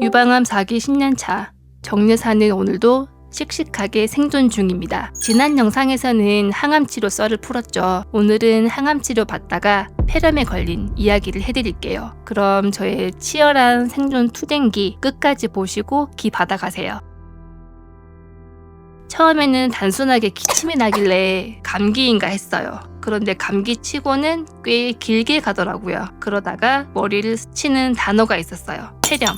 유방암 4기 10년차 정례사는 오늘도 씩씩하게 생존 중입니다. 지난 영상에서는 항암치료 썰을 풀었죠. 오늘은 항암치료 받다가 폐렴에 걸린 이야기를 해드릴게요. 그럼 저의 치열한 생존 투쟁기 끝까지 보시고 기 받아가세요. 처음에는 단순하게 기침이 나길래 감기인가 했어요. 그런데 감기치고는 꽤 길게 가더라고요. 그러다가 머리를 스치는 단어가 있었어요. 폐렴.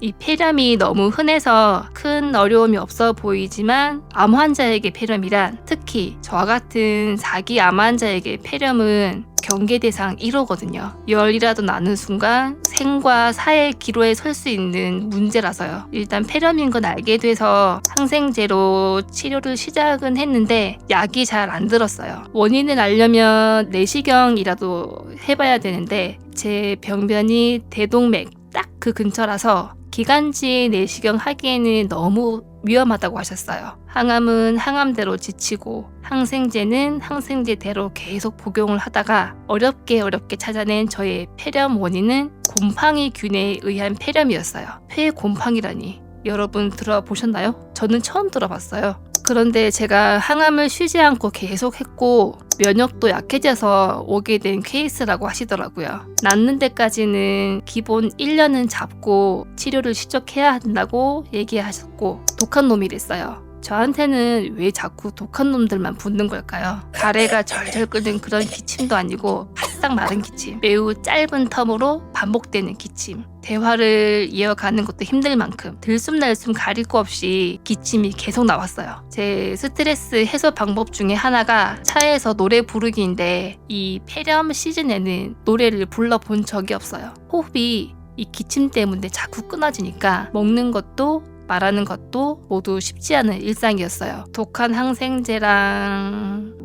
이 폐렴이 너무 흔해서 큰 어려움이 없어 보이지만 암 환자에게 폐렴이란, 특히 저와 같은 4기 암 환자에게 폐렴은 경계 대상 1호거든요. 열이라도 나는 순간 생과 사의 기로에 설 수 있는 문제라서요. 일단 폐렴인 건 알게 돼서 항생제로 치료를 시작은 했는데 약이 잘 안 들었어요. 원인을 알려면 내시경이라도 해봐야 되는데 제 병변이 대동맥 딱 그 근처라서 기관지 내시경 하기에는 너무 위험하다고 하셨어요. 항암은 항암대로 지치고 항생제는 항생제대로 계속 복용을 하다가 어렵게 찾아낸 저의 폐렴 원인은 곰팡이균에 의한 폐렴이었어요. 폐곰팡이라니 여러분 들어보셨나요? 저는 처음 들어봤어요. 그런데 제가 항암을 쉬지 않고 계속 했고 면역도 약해져서 오게 된 케이스라고 하시더라고요. 낫는 데까지는 기본 1년은 잡고 치료를 시작해야 한다고 얘기하셨고 독한 놈이랬어요. 저한테는 왜 자꾸 독한 놈들만 붙는 걸까요? 가래가 절절 끓는 그런 기침도 아니고 바싹 마른 기침, 매우 짧은 텀으로 반복되는 기침, 대화를 이어가는 것도 힘들 만큼 들숨날숨 가릴 거 없이 기침이 계속 나왔어요. 제 스트레스 해소 방법 중에 하나가 차에서 노래 부르기인데 이 폐렴 시즌에는 노래를 불러본 적이 없어요. 호흡이 이 기침 때문에 자꾸 끊어지니까 먹는 것도 말하는 것도 모두 쉽지 않은 일상이었어요. 독한 항생제랑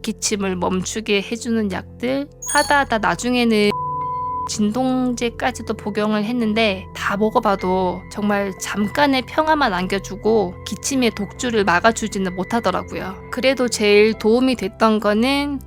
기침을 멈추게 해주는 약들 하다 나중에는 진통제까지도 복용을 했는데 다 먹어봐도 정말 잠깐의 평화만 안겨주고 기침의 독주를 막아주지는 못하더라고요. 그래도 제일 도움이 됐던 거는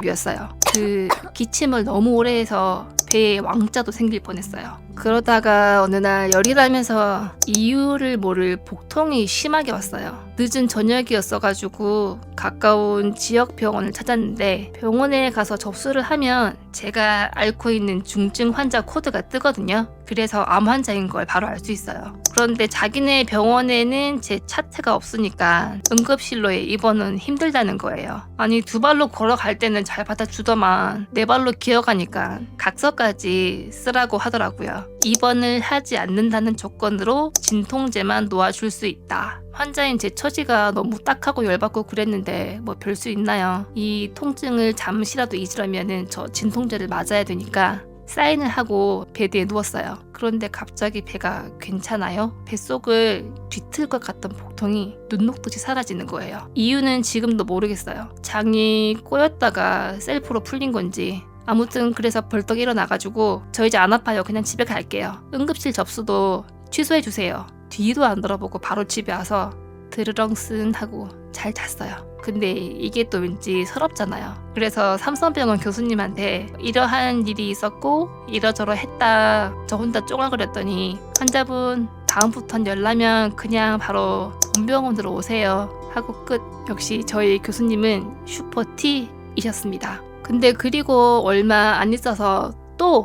였어요. 그 기침을 너무 오래 해서 배에 왕자도 생길 뻔했어요. 그러다가 어느 날 열이 나면서 이유를 모를 복통이 심하게 왔어요. 늦은 저녁이었어가지고 가까운 지역 병원을 찾았는데 병원에 가서 접수를 하면 제가 앓고 있는 중증 환자 코드가 뜨거든요. 그래서 암 환자인 걸 바로 알 수 있어요. 그런데 자기네 병원에는 제 차트가 없으니까 응급실로의 입원은 힘들다는 거예요. 아니 두 발로 걸어갈 때는 잘 받아주더만 네 발로 기어가니까 각서까지 쓰라고 하더라고요. 입원을 하지 않는다는 조건으로 진통제만 놓아줄 수 있다. 환자인 제 처지가 너무 딱하고 열받고 그랬는데 뭐 별 수 있나요? 이 통증을 잠시라도 잊으려면 저 진통제를 맞아야 되니까 사인을 하고 베드에 누웠어요. 그런데 갑자기 배가 괜찮아요? 뱃속을 뒤틀 것 같던 복통이 눈 녹듯이 사라지는 거예요. 이유는 지금도 모르겠어요. 장이 꼬였다가 셀프로 풀린 건지 아무튼 그래서 벌떡 일어나가지고 저 이제 안 아파요. 그냥 집에 갈게요. 응급실 접수도 취소해주세요. 뒤도 안 돌아보고 바로 집에 와서 드르렁쓴 하고 잘 잤어요. 근데 이게 또 왠지 서럽잖아요. 그래서 삼성병원 교수님한테 이러한 일이 있었고 이러저러 했다 저 혼자 쪼갈거렸더니 환자분 다음부턴 열나면 그냥 바로 본병원으로 오세요 하고 끝. 역시 저희 교수님은 슈퍼 T이셨습니다. 근데 그리고 얼마 안 있어서 또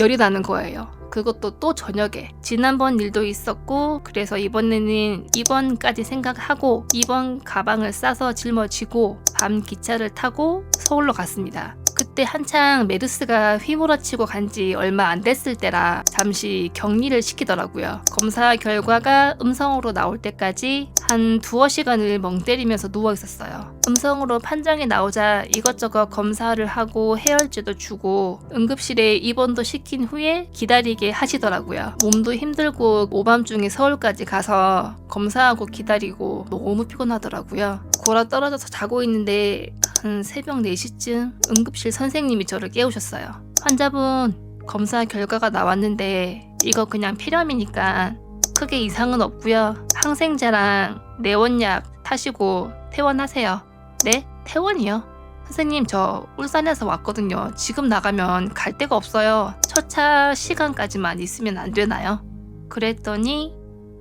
열이 나는 거예요. 그것도 또 저녁에. 지난번 일도 있었고 그래서 이번에는 입원까지 생각하고 입원 가방을 싸서 짊어지고 밤 기차를 타고 서울로 갔습니다. 그때 한창 메르스가 휘몰아치고 간지 얼마 안 됐을 때라 잠시 격리를 시키더라고요. 검사 결과가 음성으로 나올 때까지 한 두어 시간을 멍 때리면서 누워 있었어요. 음성으로 판정이 나오자 이것저것 검사를 하고 해열제도 주고 응급실에 입원도 시킨 후에 기다리게 하시더라고요. 몸도 힘들고 오밤중에 서울까지 가서 검사하고 기다리고 너무 피곤하더라고요. 골아 떨어져서 자고 있는데 한 새벽 4시쯤 응급실 선생님이 저를 깨우셨어요. 환자분 검사 결과가 나왔는데 이거 그냥 폐렴이니까 크게 이상은 없고요. 항생제랑 내원약 타시고 퇴원하세요. 네? 퇴원이요? 선생님 저 울산에서 왔거든요. 지금 나가면 갈 데가 없어요. 첫차 시간까지만 있으면 안 되나요? 그랬더니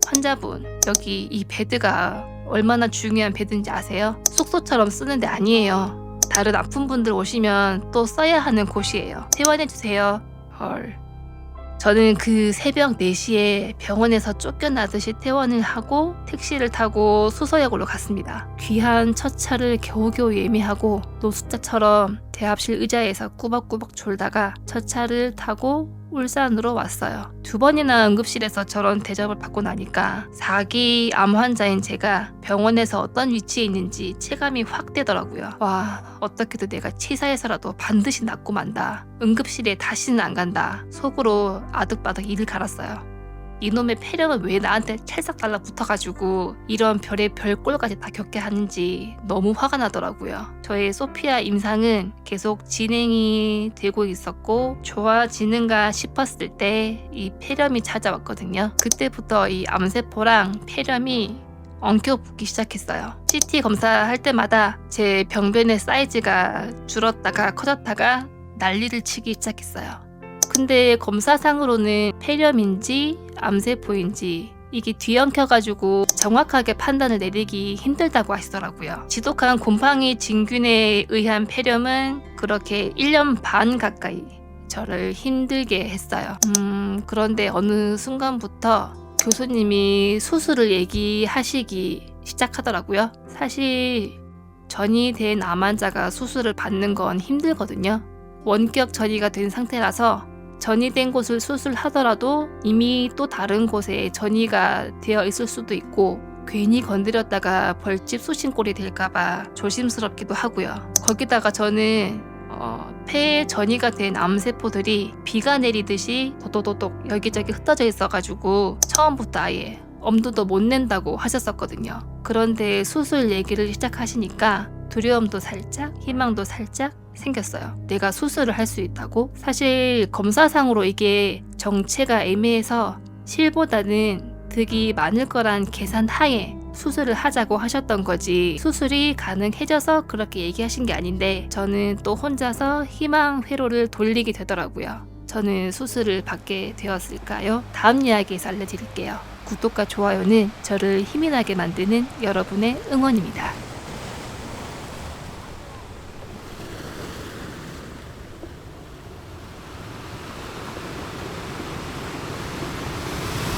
환자분, 여기 이 베드가 얼마나 중요한 베드인지 아세요? 숙소처럼 쓰는 데 아니에요. 다른 아픈 분들 오시면 또 써야 하는 곳이에요. 퇴원해주세요. 헐. 저는 그 새벽 4시에 병원에서 쫓겨나듯이 퇴원을 하고 택시를 타고 수서역으로 갔습니다. 귀한 첫 차를 겨우겨우 예매하고 노숙자처럼 대합실 의자에서 꾸벅꾸벅 졸다가 첫 차를 타고 울산으로 왔어요. 2번이나 응급실에서 저런 대접을 받고 나니까 4기 암 환자인 제가 병원에서 어떤 위치에 있는지 체감이 확 되더라고요. 와, 어떻게든 내가 치사해서라도 반드시 낫고 만다. 응급실에 다시는 안 간다. 속으로 아득바득 이를 갈았어요. 이놈의 폐렴은 왜 나한테 찰싹 달라붙어가지고 이런 별의 별꼴까지 다 겪게 하는지 너무 화가 나더라고요. 저의 소피아 임상은 계속 진행이 되고 있었고 좋아지는가 싶었을 때 이 폐렴이 찾아왔거든요. 그때부터 이 암세포랑 폐렴이 엉켜붙기 시작했어요. CT 검사할 때마다 제 병변의 사이즈가 줄었다가 커졌다가 난리를 치기 시작했어요. 근데 검사상으로는 폐렴인지 암세포인지 이게 뒤엉켜가지고 정확하게 판단을 내리기 힘들다고 하시더라고요. 지독한 곰팡이 진균에 의한 폐렴은 그렇게 1년 반 가까이 저를 힘들게 했어요. 그런데 어느 순간부터 교수님이 수술을 얘기하시기 시작하더라고요. 사실 전이 된 암 환자가 수술을 받는 건 힘들거든요. 원격 전이가 된 상태라서 전이된 곳을 수술하더라도 이미 또 다른 곳에 전이가 되어 있을 수도 있고 괜히 건드렸다가 벌집 쑤신꼴이 될까봐 조심스럽기도 하고요. 거기다가 저는 폐에 전이가 된 암세포들이 비가 내리듯이 도도도독 여기저기 흩어져 있어가지고 처음부터 아예 엄두도 못 낸다고 하셨었거든요. 그런데 수술 얘기를 시작하시니까 두려움도 살짝, 희망도 살짝 생겼어요. 내가 수술을 할 수 있다고? 사실 검사상으로 이게 정체가 애매해서 실보다는 득이 많을 거란 계산 하에 수술을 하자고 하셨던 거지 수술이 가능해져서 그렇게 얘기하신 게 아닌데 저는 또 혼자서 희망 회로를 돌리게 되더라고요. 저는 수술을 받게 되었을까요? 다음 이야기에서 알려드릴게요. 구독과 좋아요는 저를 힘이 나게 만드는 여러분의 응원입니다.